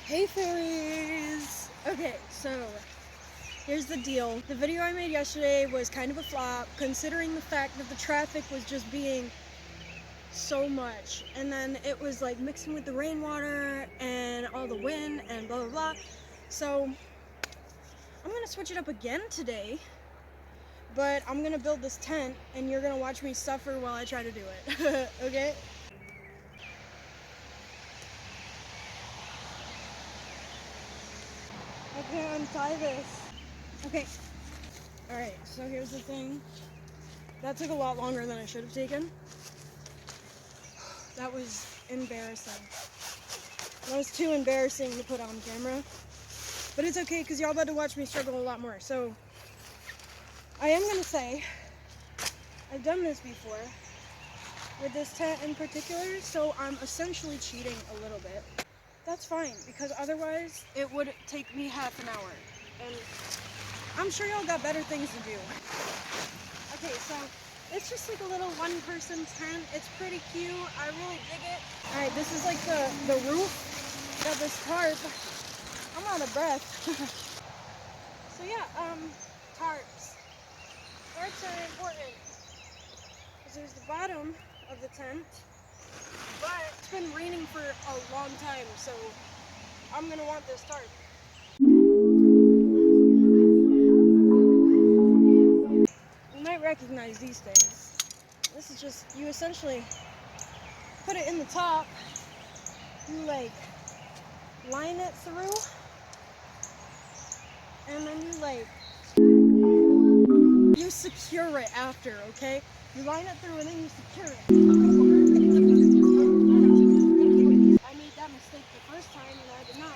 Hey fairies! Okay, so here's the deal. The video I made yesterday was kind of a flop, considering the fact that the traffic was just being so much. And then it was like mixing with the rainwater and all the wind and blah blah blah. So I'm gonna switch it up again today, but I'm gonna build this tent and you're gonna watch me suffer while I try to do it. Okay? I can't untie this. Okay. Alright, so here's the thing. That took a lot longer than I should have taken. That was embarrassing. That was too embarrassing to put on camera. But it's okay because y'all about to watch me struggle a lot more. So I am going to say I've done this before with this tent in particular, so I'm essentially cheating a little bit. That's fine because otherwise it would take me half an hour. And I'm sure y'all got better things to do. Okay, so it's just like a little one-person tent. It's pretty cute. I really dig it. All right, this is like the roof of this tarp. I'm out of breath. So yeah, tarps. Tarps are important because there's the bottom of the tent, but it's been raining for a long time, so I'm gonna want this tarp. You might recognize these things. This is just, you essentially put it in the top, you like line it through, and then you secure it after, okay? You line it through and then you secure it. I made that mistake the first time and I did not.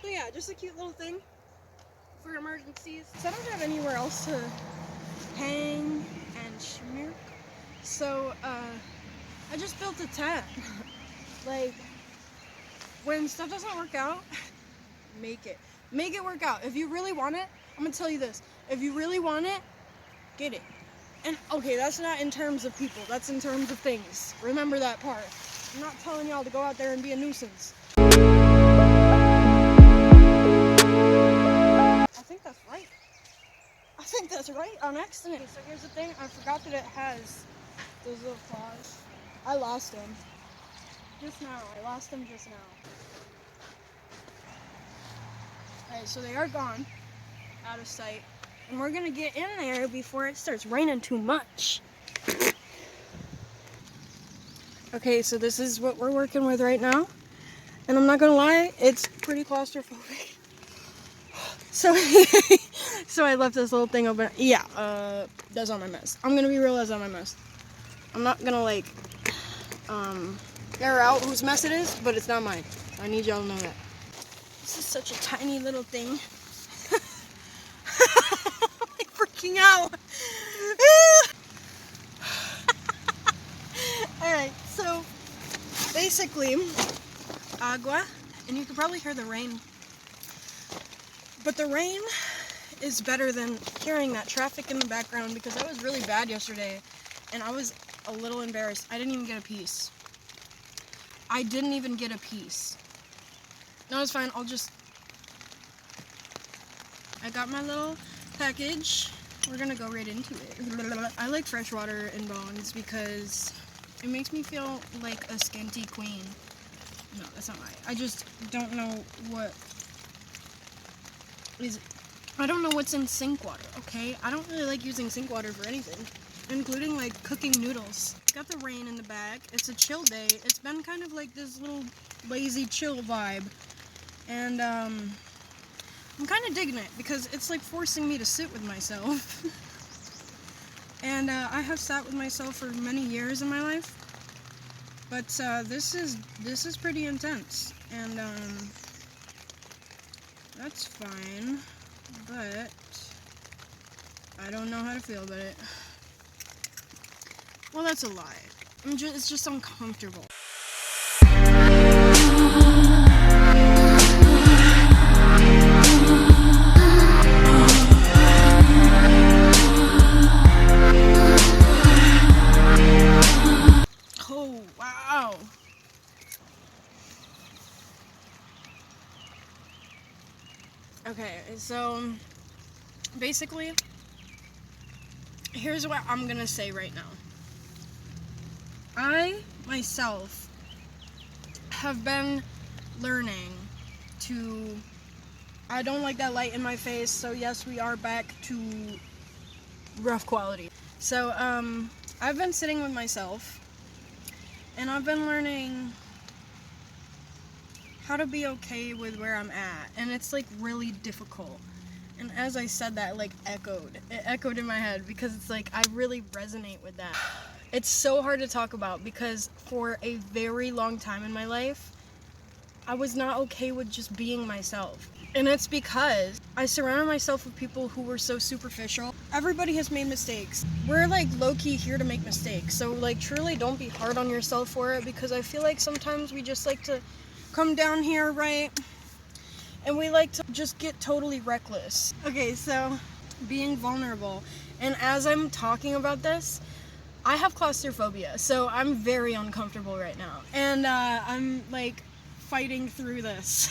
So yeah, just a cute little thing for emergencies. So I don't have anywhere else to hang and schmear. So I just built a tent. Like, when stuff doesn't work out, make it work out. If you really want it, I'm gonna tell you this. If you really want it, get it. And okay, that's not in terms of people, that's in terms of things. Remember that part. I'm not telling y'all to go out there and be a nuisance. I think that's right on accident. So here's the thing, I forgot that it has those little claws. I lost them just now. Alright, so they are gone, out of sight. And we're gonna get in there before it starts raining too much. Okay, so this is what we're working with right now. And I'm not gonna lie, it's pretty claustrophobic. So I left this little thing open. Yeah, that's on my mess. I'm gonna be real, that's on my mess. I'm not gonna like, air out whose mess it is, but it's not mine. I need y'all to know that. This is such a tiny little thing. I'm like freaking out. Alright, so basically, agua, and you can probably hear the rain. But the rain is better than hearing that traffic in the background because that was really bad yesterday and I was a little embarrassed. I didn't even get a piece. No, it's fine. I got my little package. We're gonna go right into it. I like fresh water and bones because it makes me feel like a skinty queen. No, that's not right. I just don't know I don't know what's in sink water, okay? I don't really like using sink water for anything, including like cooking noodles. Got the rain in the bag. It's a chill day. It's been kind of like this little lazy chill vibe. And I'm kind of digging it because it's like forcing me to sit with myself. And I have sat with myself for many years in my life, but this is pretty intense, and that's fine, but I don't know how to feel about it. Well, that's a lie. It's just uncomfortable. Oh, wow. Okay, so basically, here's what I'm gonna say right now. I, myself, have been learning to... I don't like that light in my face, so yes, we are back to rough quality. So, I've been sitting with myself, and I've been learning how to be okay with where I'm at, and it's like really difficult. And as I said that, it echoed in my head, because it's like I really resonate with that. It's so hard to talk about, because for a very long time in my life, I was not okay with just being myself. And it's because I surrounded myself with people who were so superficial. Everybody has made mistakes. We're like low-key here to make mistakes. So like truly don't be hard on yourself for it, because I feel like sometimes we just like to come down here, right? And we like to just get totally reckless. Okay, so being vulnerable. And as I'm talking about this, I have claustrophobia, so I'm very uncomfortable right now. And I'm like fighting through this.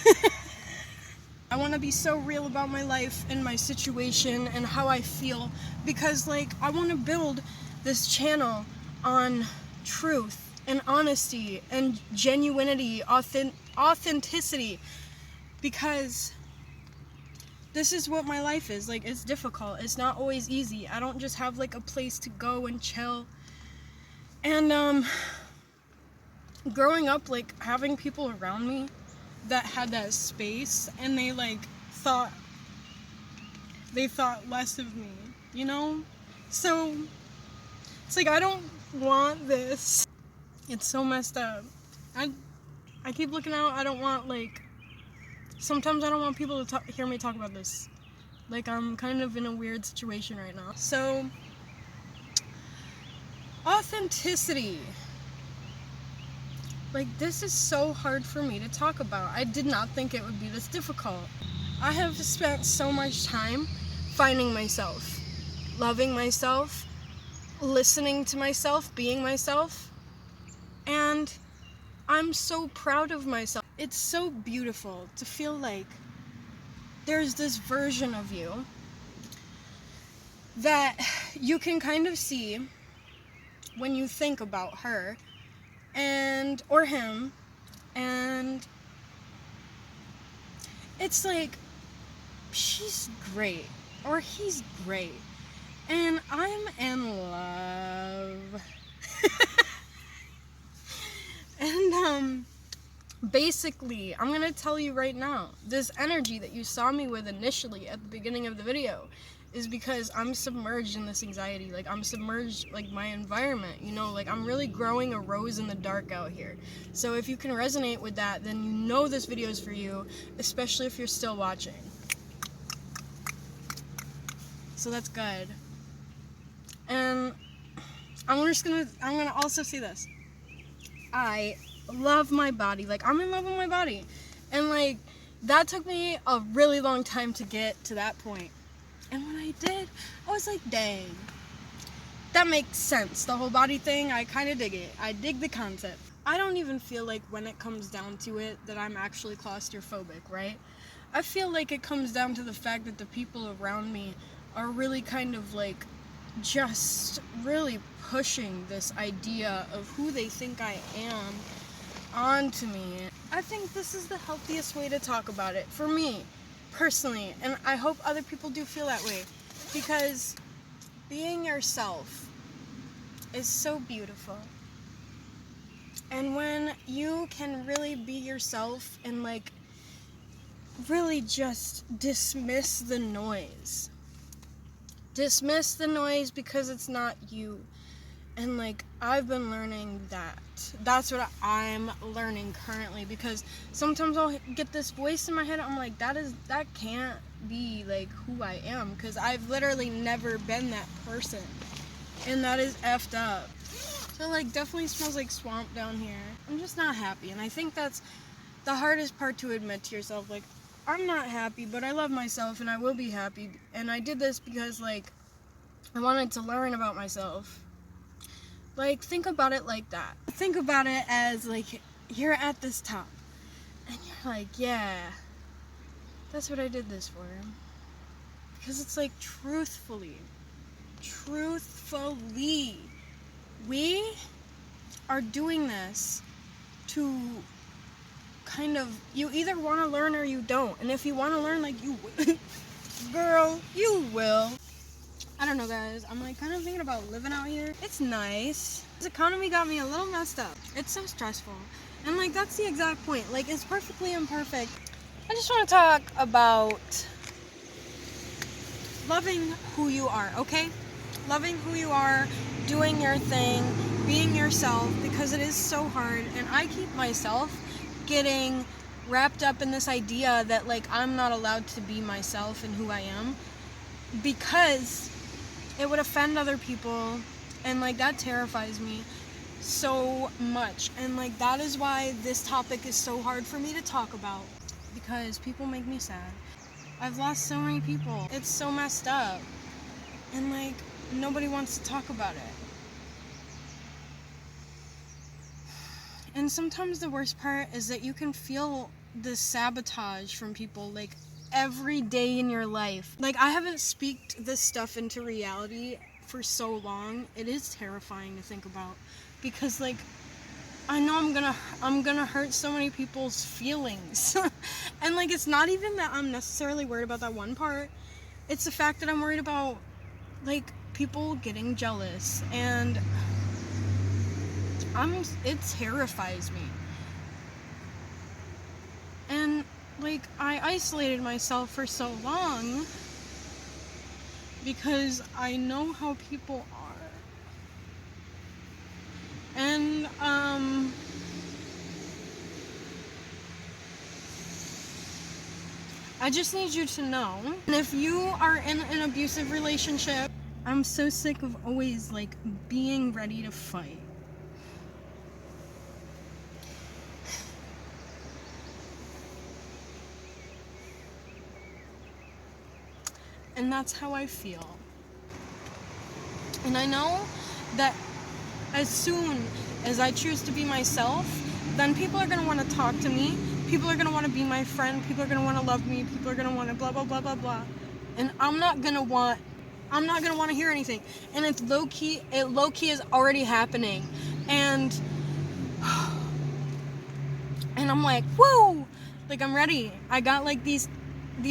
I want to be so real about my life and my situation and how I feel, because like I want to build this channel on truth and honesty and genuinity, authenticity, because this is what my life is. Like, it's difficult. It's not always easy. I don't just have like a place to go and chill. And growing up, like having people around me that had that space, and they thought less of me, you know? So it's like I don't want this. It's so messed up. I keep looking out. I don't want sometimes I don't want people to hear me talk about this. Like, I'm kind of in a weird situation right now. So authenticity. Like, this is so hard for me to talk about. I did not think it would be this difficult. I have spent so much time finding myself, loving myself, listening to myself, being myself, and I'm so proud of myself. It's so beautiful to feel like there's this version of you that you can kind of see when you think about her or him, and it's like, she's great, or he's great, and I'm in love. And basically, I'm gonna tell you right now, this energy that you saw me with initially at the beginning of the video is because I'm submerged in this anxiety. Like, I'm submerged, like, my environment, you know, like, I'm really growing a rose in the dark out here. So if you can resonate with that, then you know this video is for you, especially if you're still watching. So that's good. And I'm gonna also see this. I love my body. Like, I'm in love with my body. And like, that took me a really long time to get to that point. And when I did, I was like, dang, that makes sense. The whole body thing, I kind of dig it. I dig the concept. I don't even feel like, when it comes down to it, that I'm actually claustrophobic, right? I feel like it comes down to the fact that the people around me are really kind of like just really pushing this idea of who they think I am onto me. I think this is the healthiest way to talk about it, for me, personally, and I hope other people do feel that way, because being yourself is so beautiful. And when you can really be yourself and like really just dismiss the noise, Dismiss the noise because it's not you. And like, I've been learning that. That's what I'm learning currently, because sometimes I'll get this voice in my head. I'm like, that can't be like who I am, because I've literally never been that person, and that is effed up. So like, definitely smells like swamp down here. I'm just not happy, and I think that's the hardest part to admit to yourself. Like, I'm not happy, but I love myself, and I will be happy. And I did this because like, I wanted to learn about myself. Like, think about it like that. Think about it as, like, you're at this top. And you're like, yeah, that's what I did this for. Because it's like, truthfully, we are doing this to kind of, you either want to learn or you don't. And if you want to learn, like, you will. Girl, you will. I don't know, guys. I'm like kind of thinking about living out here. It's nice. This economy got me a little messed up. It's so stressful. And like, that's the exact point. Like, it's perfectly imperfect. I just want to talk about loving who you are, okay? Loving who you are, doing your thing, being yourself, because it is so hard. And I keep myself getting wrapped up in this idea that like, I'm not allowed to be myself and who I am, because it would offend other people, and like, that terrifies me so much. And like, that is why this topic is so hard for me to talk about, because people make me sad. I've lost so many people. It's so messed up, and like, nobody wants to talk about it. And sometimes the worst part is that you can feel the sabotage from people like every day in your life. Like, I haven't speaked this stuff into reality for so long. It is terrifying to think about, because like, I know I'm gonna hurt so many people's feelings. And like, it's not even that I'm necessarily worried about that one part. It's the fact that I'm worried about like people getting jealous, and it terrifies me. And like, I isolated myself for so long because I know how people are. And I just need you to know, and if you are in an abusive relationship, I'm so sick of always like being ready to fight. And that's how I feel. And I know that as soon as I choose to be myself, then people are going to want to talk to me. People are going to want to be my friend. People are going to want to love me. People are going to want to blah, blah, blah, blah, blah. And I'm not going to want to hear anything. And it low key is already happening. And I'm like, whoa, like, I'm ready. I got like these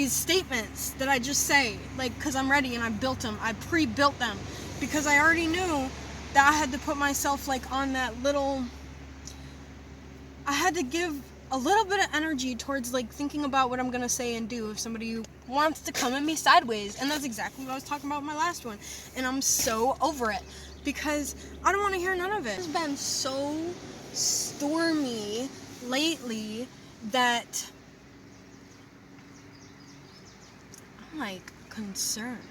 statements that I just say, like, because I'm ready, and I built them. I pre-built them because I already knew that I had to put myself like on that little, I had to give a little bit of energy towards like thinking about what I'm gonna say and do if somebody wants to come at me sideways. And that's exactly what I was talking about in my last one. And I'm so over it, because I don't want to hear none of it. It's been so stormy lately that I'm like concerned.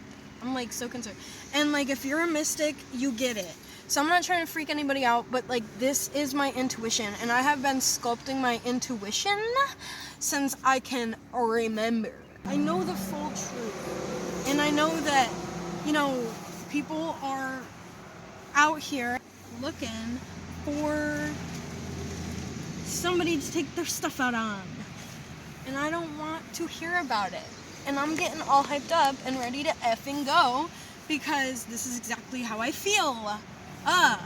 I'm like so concerned. And like, if you're a mystic, you get it. So I'm not trying to freak anybody out, but like, this is my intuition, and I have been sculpting my intuition since I can remember. I know the full truth, and I know that, you know, people are out here looking for somebody to take their stuff out on, and I don't want to hear about it. And I'm getting all hyped up and ready to effing go, because this is exactly how I feel. I'm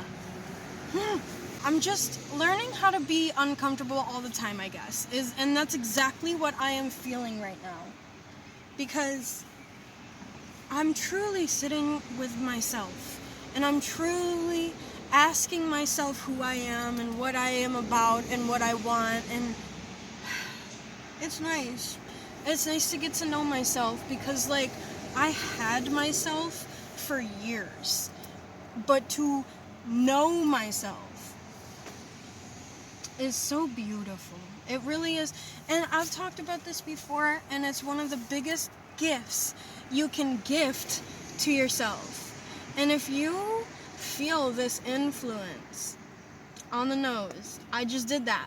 just learning how to be uncomfortable all the time, I guess. And that's exactly what I am feeling right now. Because I'm truly sitting with myself, and I'm truly asking myself who I am and what I am about and what I want, and it's nice. It's nice to get to know myself, because like, I had myself for years. But to know myself is so beautiful. It really is. And I've talked about this before, and it's one of the biggest gifts you can gift to yourself. And if you feel this influence on the nose, I just did that.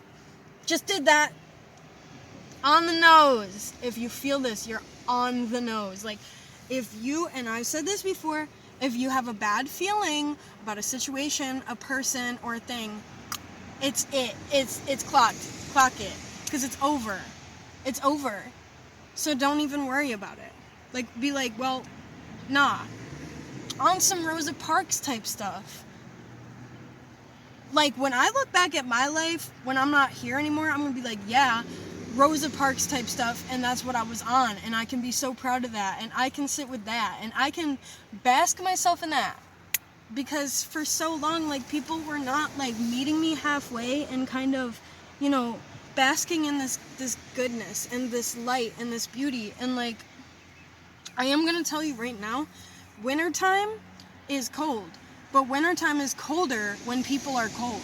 On the nose. If you feel this, you're on the nose. Like, if you, and I've said this before, if you have a bad feeling about a situation, a person, or a thing, it's clocked. Clock it. Because it's over. It's over. So don't even worry about it. Like, be like, well, nah. On some Rosa Parks type stuff. Like, when I look back at my life, when I'm not here anymore, I'm going to be like, yeah, Rosa Parks type stuff, and that's what I was on, and I can be so proud of that, and I can sit with that, and I can bask myself in that. Because for so long, like, people were not, like, meeting me halfway and kind of, you know, basking in this goodness and this light and this beauty. And, like, I am going to tell you right now, wintertime is cold, but wintertime is colder when people are cold.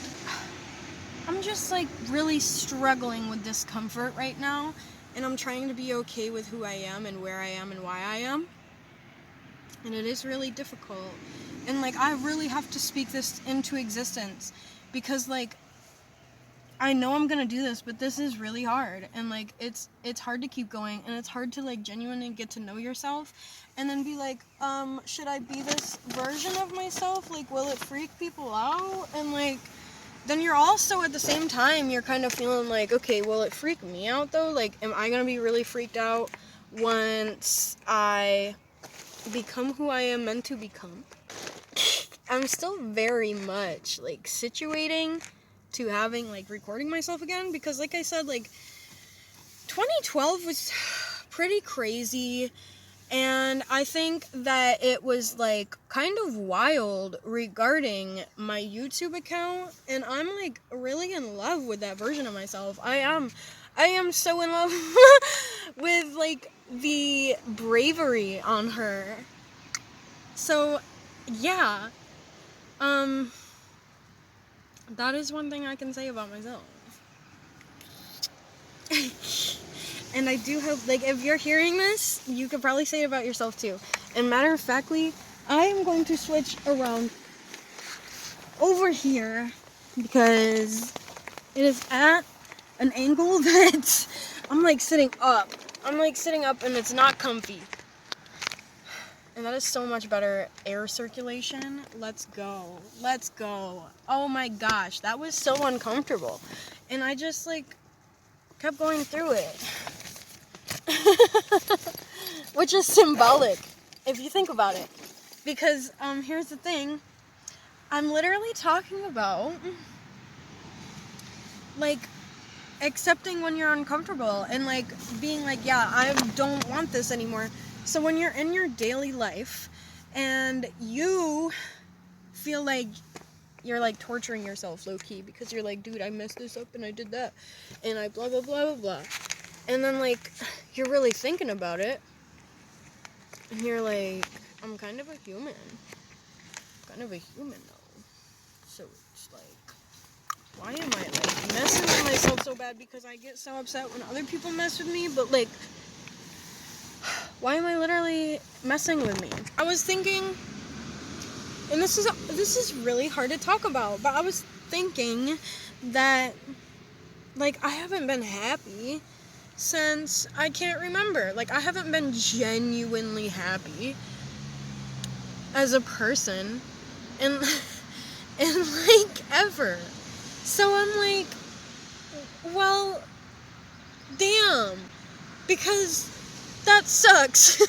I'm just, like, really struggling with discomfort right now, and I'm trying to be okay with who I am and where I am and why I am. And it is really difficult. And, like, I really have to speak this into existence because, like, I know I'm gonna do this, but this is really hard. And, like, it's hard to keep going, and it's hard to, like, genuinely get to know yourself and then be like, should I be this version of myself? Like, will it freak people out? And, like, then you're also, at the same time, you're kind of feeling like, okay, will it freak me out, though? Like, am I gonna be really freaked out once I become who I am meant to become? I'm still very much, like, situating to having, like, recording myself again, because, like I said, like, 2012 was pretty crazy, and I think that it was, like, kind of wild regarding my YouTube account, and I'm, like, really in love with that version of myself. I am so in love with, like, the bravery on her. So, yeah, that is one thing I can say about myself. And I do hope, like, if you're hearing this, you could probably say it about yourself too. And matter of factly, I am going to switch around over here because it is at an angle that I'm, like, sitting up. I'm, like, sitting up and it's not comfy. And that is so much better. Air circulation. Let's go. Let's go. Oh my gosh. That was so uncomfortable. And I just, like, kept going through it. Which is symbolic, if you think about it. Because, here's the thing. I'm literally talking about, like, accepting when you're uncomfortable. And, like, being like, yeah, I don't want this anymore. So when you're in your daily life and you feel like you're, like, torturing yourself low-key because you're like, dude, I messed this up and I did that and I blah, blah, blah, blah, blah. And then, like, you're really thinking about it and you're like, I'm kind of a human. Though. So it's like, why am I, like, messing with myself so bad because I get so upset when other people mess with me, but, like, why am I literally messing with me? I was thinking, and this is really hard to talk about, but I was thinking that, like, I haven't been happy since I can't remember. Like, I haven't been genuinely happy as a person in like, ever. So I'm like, well, damn, because that sucks.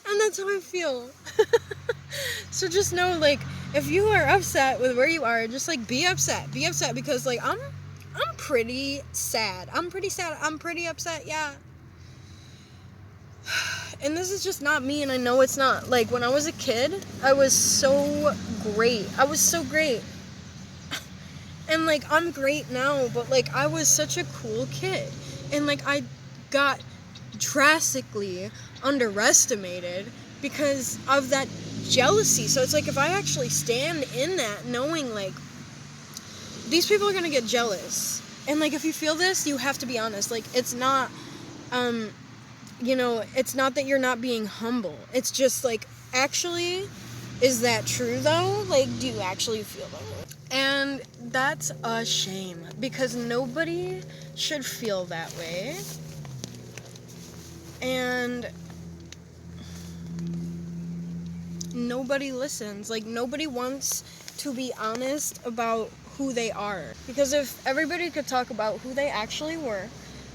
And that's how I feel. So just know, like, if you are upset with where you are, just, like, be upset because, like, I'm pretty sad. I'm pretty upset, yeah. And this is just not me, and I know it's not. Like, when I was a kid, I was so great. And, like, I'm great now, but, like, I was such a cool kid. And, like, I got drastically underestimated because of that jealousy. So it's like, if I actually stand in that, knowing like these people are gonna get jealous, and like if you feel this, you have to be honest. Like, it's not it's not that you're not being humble. It's just like, actually, is that true though? Like, do you actually feel that? And that's a shame, because nobody should feel that way. And nobody listens. Like, nobody wants to be honest about who they are. Because if everybody could talk about who they actually were,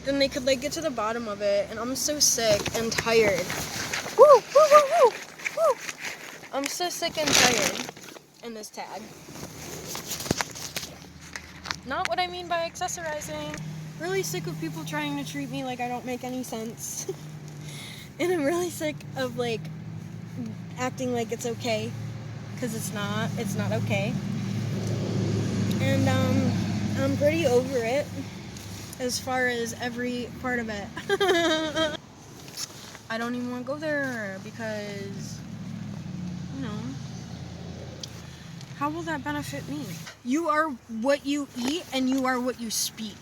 then they could like get to the bottom of it. And I'm so sick and tired. Woo, woo, woo, woo, woo. I'm so sick and tired in this tag. Not what I mean by accessorizing. Really sick of people trying to treat me like I don't make any sense. And I'm really sick of like acting like it's okay, because it's not okay. And I'm pretty over it, as far as every part of it. I don't even want to go there, because, how will that benefit me? You are what you eat, and you are what you speak.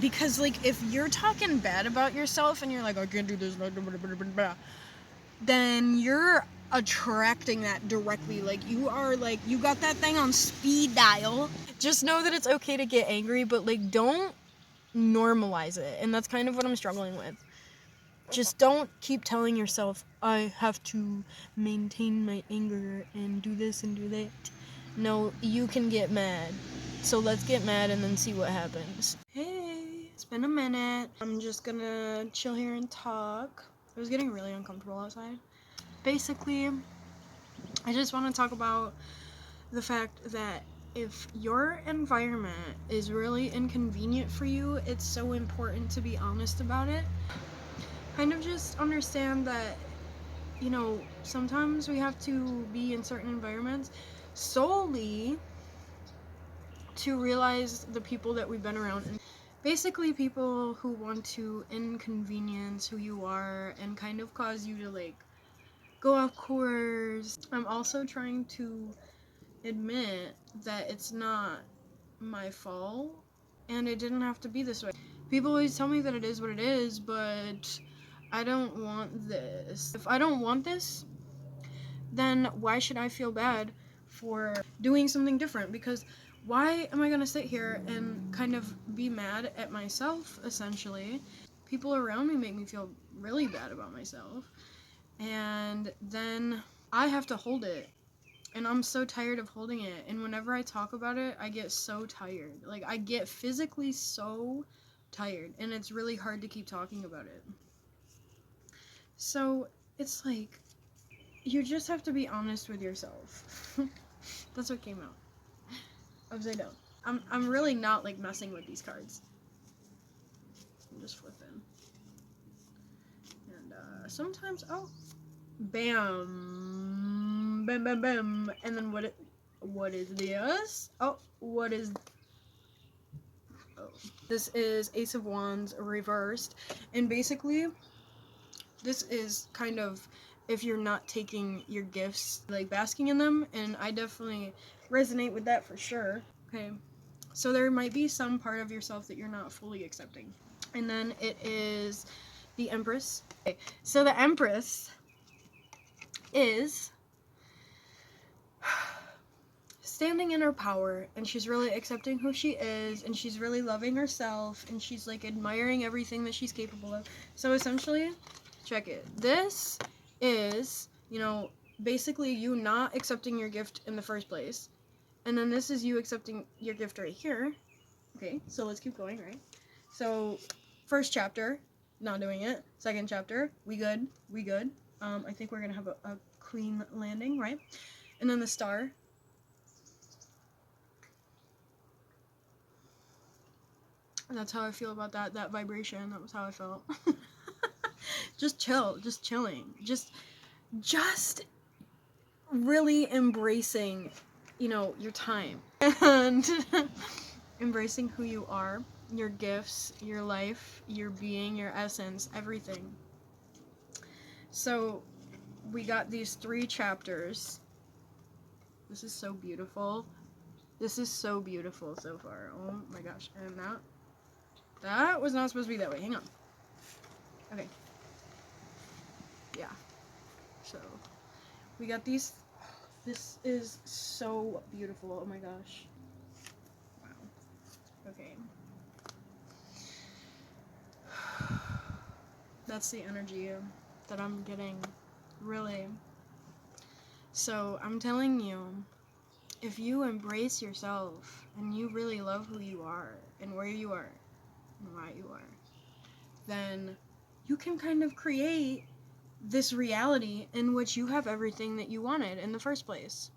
Because, like, if you're talking bad about yourself, and you're like, I can't do this, blah, blah, blah, blah, blah, then you're attracting that directly. Like, you are, like, you got that thing on speed dial. Just know that it's okay to get angry, but, like, don't normalize it. And that's kind of what I'm struggling with. Just don't keep telling yourself, I have to maintain my anger and do this and do that. No, you can get mad. So let's get mad and then see what happens. Hey, it's been a minute. I'm just gonna chill here and talk. It was getting really uncomfortable outside. Basically, I just want to talk about the fact that if your environment is really inconvenient for you, it's so important to be honest about it. Kind of just understand that, sometimes we have to be in certain environments solely to realize the people that we've been around. And basically, people who want to inconvenience who you are and kind of cause you to, like, go off course. I'm also trying to admit that it's not my fault, and it didn't have to be this way. People always tell me that it is what it is, but I don't want this. If I don't want this, then why should I feel bad for doing something different? Because why am I gonna sit here and kind of be mad at myself, essentially? People around me make me feel really bad about myself, and then I have to hold it. And I'm so tired of holding it. And whenever I talk about it, I get so tired. Like, I get physically so tired. And it's really hard to keep talking about it. So, it's like, you just have to be honest with yourself. That's what came out. Upside down. I'm really not, like, messing with these cards. I'm just flipping. And, sometimes, oh. Bam. Bam, bam, bam. And then what is this? Oh, what is... Oh. This is Ace of Wands reversed. And basically, this is kind of if you're not taking your gifts, like, basking in them. And I definitely resonate with that for sure. Okay. So there might be some part of yourself that you're not fully accepting. And then it is the Empress. Okay. So the Empress is standing in her power, and she's really accepting who she is, and she's really loving herself, and she's, like, admiring everything that she's capable of. So essentially, check it. This is, basically you not accepting your gift in the first place. And then this is you accepting your gift right here. Okay, so let's keep going, right? So, first chapter, not doing it. Second chapter, we good. I think we're gonna have a clean landing, right? And then the Star. And that's how I feel about that vibration. That was how I felt. Just chilling. Just really embracing, your time. And embracing who you are, your gifts, your life, your being, your essence, everything. So, we got these 3 chapters. This is so beautiful. This is so beautiful so far. Oh my gosh. And that was not supposed to be that way. Hang on. Okay. Yeah. So, we got these. This is so beautiful. Oh my gosh. Wow. Okay. That's the energy that I'm getting. Really. So, I'm telling you, if you embrace yourself and you really love who you are and where you are and why you are, then you can kind of create this reality in which you have everything that you wanted in the first place.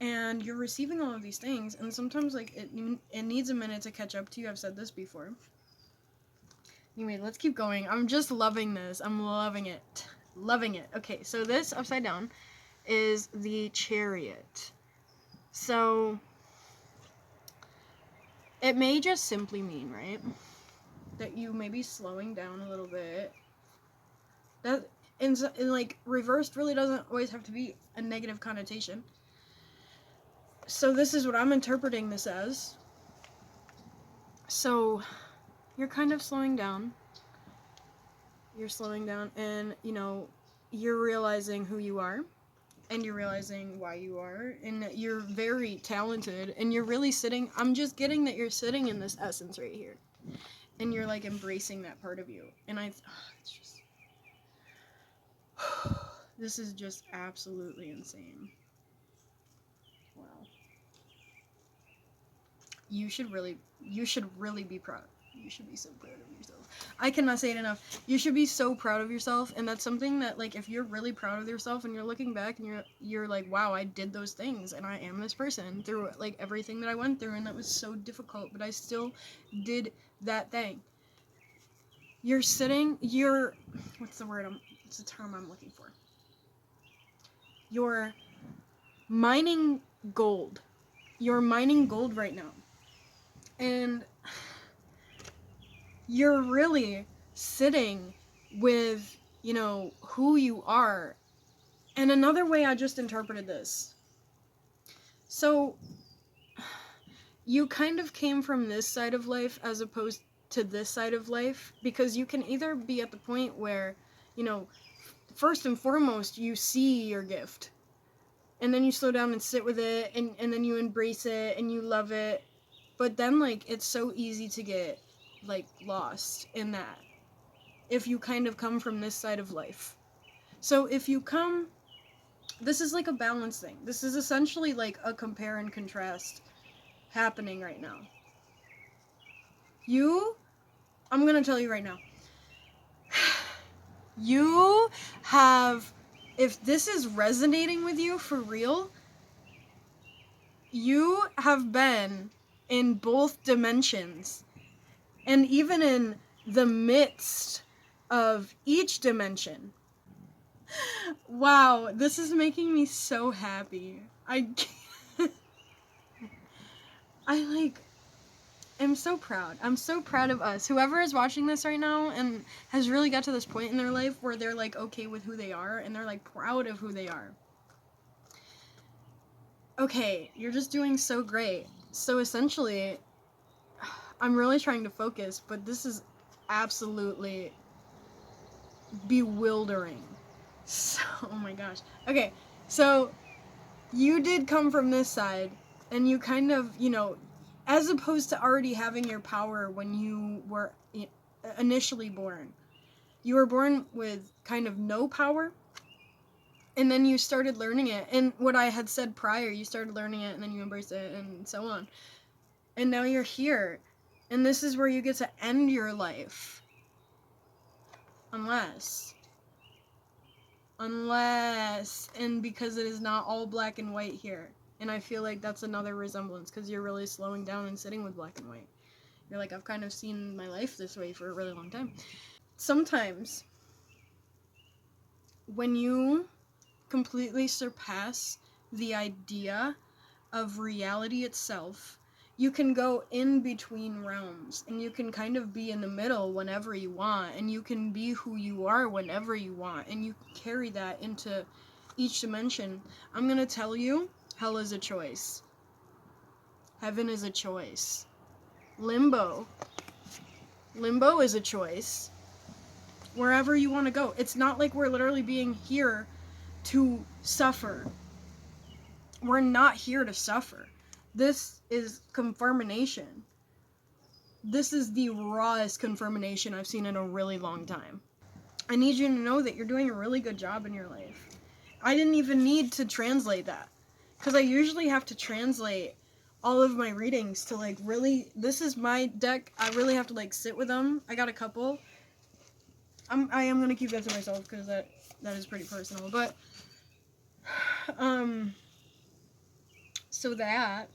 And you're receiving all of these things, and sometimes like it needs a minute to catch up to you. I've said this before. Anyway, let's keep going. I'm just loving this. I'm loving it. Loving it. Okay, so this upside down is the Chariot. So it may just simply mean, right, that you may be slowing down a little bit. That in like reversed really doesn't always have to be a negative connotation. So this is what I'm interpreting this as. So you're kind of slowing down. You're slowing down, and you're realizing who you are, and you're realizing why you are, and that you're very talented, and you're really sitting. I'm just getting that you're sitting in this essence right here, and you're like embracing that part of you. And it's just this is just absolutely insane. Wow. You should really be proud. You should be so proud of yourself. I cannot say it enough. You should be so proud of yourself, and that's something that, like, if you're really proud of yourself and you're looking back and you're like, wow, I did those things, and I am this person through, like, everything that I went through, and that was so difficult, but I still did that thing. What's the word? What's the term I'm looking for? You're mining gold. You're mining gold right now. And you're really sitting with, who you are. And another way I just interpreted this. So, you kind of came from this side of life as opposed to this side of life, because you can either be at the point where, first and foremost, you see your gift. And then you slow down and sit with it, and then you embrace it, and you love it. But then, like, it's so easy to get, like, lost in that if you kind of come from this side of life. So this is like a balance thing. This is essentially like a compare and contrast happening right now. I'm gonna tell you right now, you have, if this is resonating with you for real, you have been in both dimensions, and even in the midst of each dimension. Wow, this is making me so happy. I'm so proud. I'm so proud of us. Whoever is watching this right now and has really got to this point in their life where they're like okay with who they are and they're like proud of who they are. Okay, you're just doing so great. So essentially, I'm really trying to focus, but this is absolutely bewildering. So, oh my gosh. Okay, so you did come from this side, and you kind of, as opposed to already having your power when you were initially born, you were born with kind of no power, and then you started learning it. And what I had said prior, you started learning it, and then you embraced it, and so on. And now you're here, and this is where you get to end your life. Unless, and because it is not all black and white here. And I feel like that's another resemblance, because you're really slowing down and sitting with black and white. You're like, I've kind of seen my life this way for a really long time. Sometimes, when you completely surpass the idea of reality itself, you can go in between realms, and you can kind of be in the middle whenever you want, and you can be who you are whenever you want, and you carry that into each dimension. I'm gonna tell you, hell is a choice. Heaven is a choice. Limbo is a choice. Wherever you want to go. It's not like we're literally being here to suffer. We're not here to suffer. This is confirmation. This is the rawest confirmation I've seen in a really long time. I need you to know that you're doing a really good job in your life. I didn't even need to translate that, because I usually have to translate all of my readings to like really, this is my deck, I really have to like sit with them. I got a couple. I am gonna keep that to myself because that is pretty personal, but so that,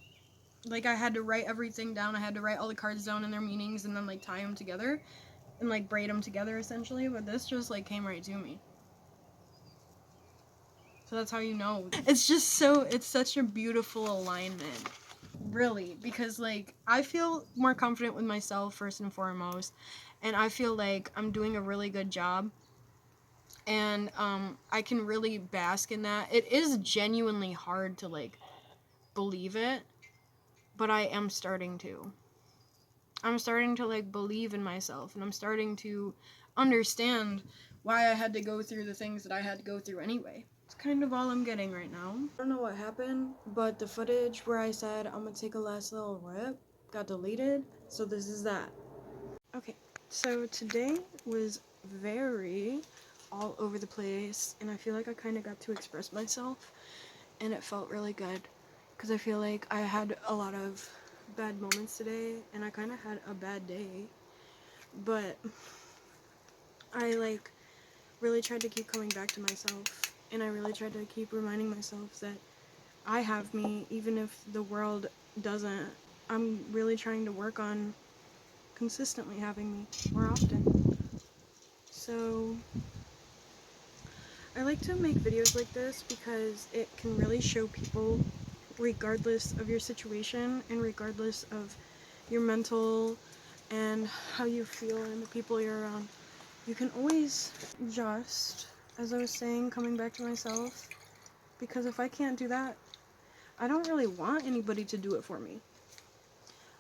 like, I had to write everything down. I had to write all the cards down and their meanings, and then like tie them together and like braid them together essentially. But this just like came right to me. So that's how you know. It's just so, it's such a beautiful alignment, really, because like I feel more confident with myself first and foremost, and I feel like I'm doing a really good job. And I can really bask in that. It is genuinely hard to like believe it, but I am starting to. I'm starting to like believe in myself, and I'm starting to understand why I had to go through the things that I had to go through anyway. It's kind of all I'm getting right now. I don't know what happened, but the footage where I said I'm gonna take a last little rip got deleted, so this is that. Okay, so today was very all over the place, and I feel like I kind of got to express myself, and it felt really good, because I feel like I had a lot of bad moments today, and I kind of had a bad day, but I like really tried to keep coming back to myself, and I really tried to keep reminding myself that I have me, even if the world doesn't. I'm really trying to work on consistently having me more often. So I like to make videos like this because it can really show people, regardless of your situation and regardless of your mental and how you feel and the people you're around, you can always just, as I was saying, coming back to myself, because if I can't do that, I don't really want anybody to do it for me.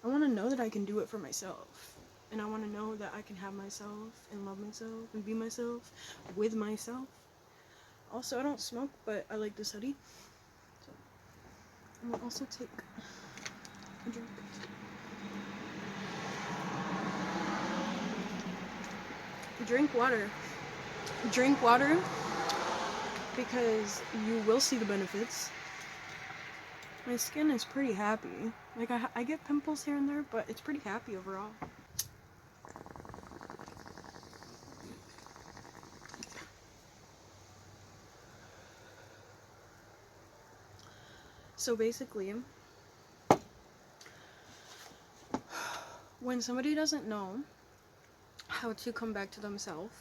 I want to know that I can do it for myself, and I want to know that I can have myself and love myself and be myself with myself. Also, I don't smoke, but I like to study, so I'm gonna also take a drink. Drink water. Drink water, because you will see the benefits. My skin is pretty happy. Like, I get pimples here and there, but it's pretty happy overall. So basically, when somebody doesn't know how to come back to themselves,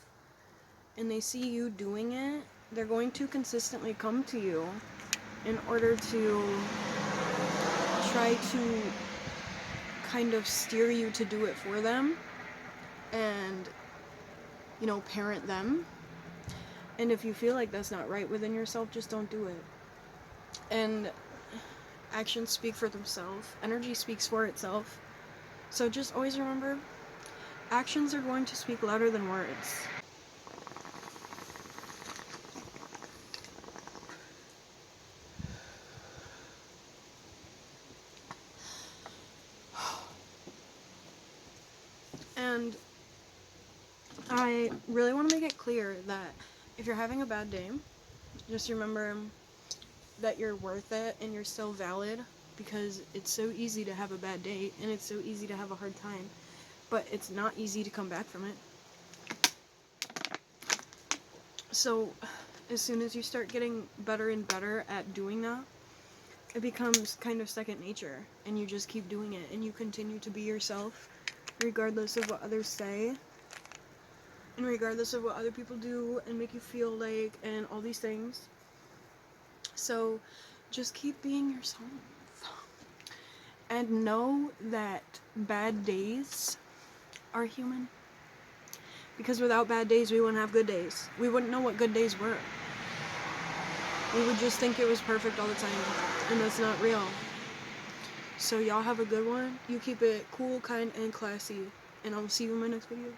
and they see you doing it, they're going to consistently come to you in order to try to kind of steer you to do it for them and, you know, parent them. And if you feel like that's not right within yourself, just don't do it. And actions speak for themselves. Energy speaks for itself. So just always remember, actions are going to speak louder than words. And I really want to make it clear that if you're having a bad day, just remember that you're worth it and you're still valid, because it's so easy to have a bad day and it's so easy to have a hard time, but it's not easy to come back from it. So as soon as you start getting better and better at doing that, it becomes kind of second nature, and you just keep doing it, and you continue to be yourself regardless of what others say, and regardless of what other people do and make you feel like, and all these things. So just keep being yourself. and know that bad days are human. Because without bad days, we wouldn't have good days. We wouldn't know what good days were. We would just think it was perfect all the time, and that's not real. So y'all have a good one. You keep it cool, kind, and classy, and I'll see you in my next video.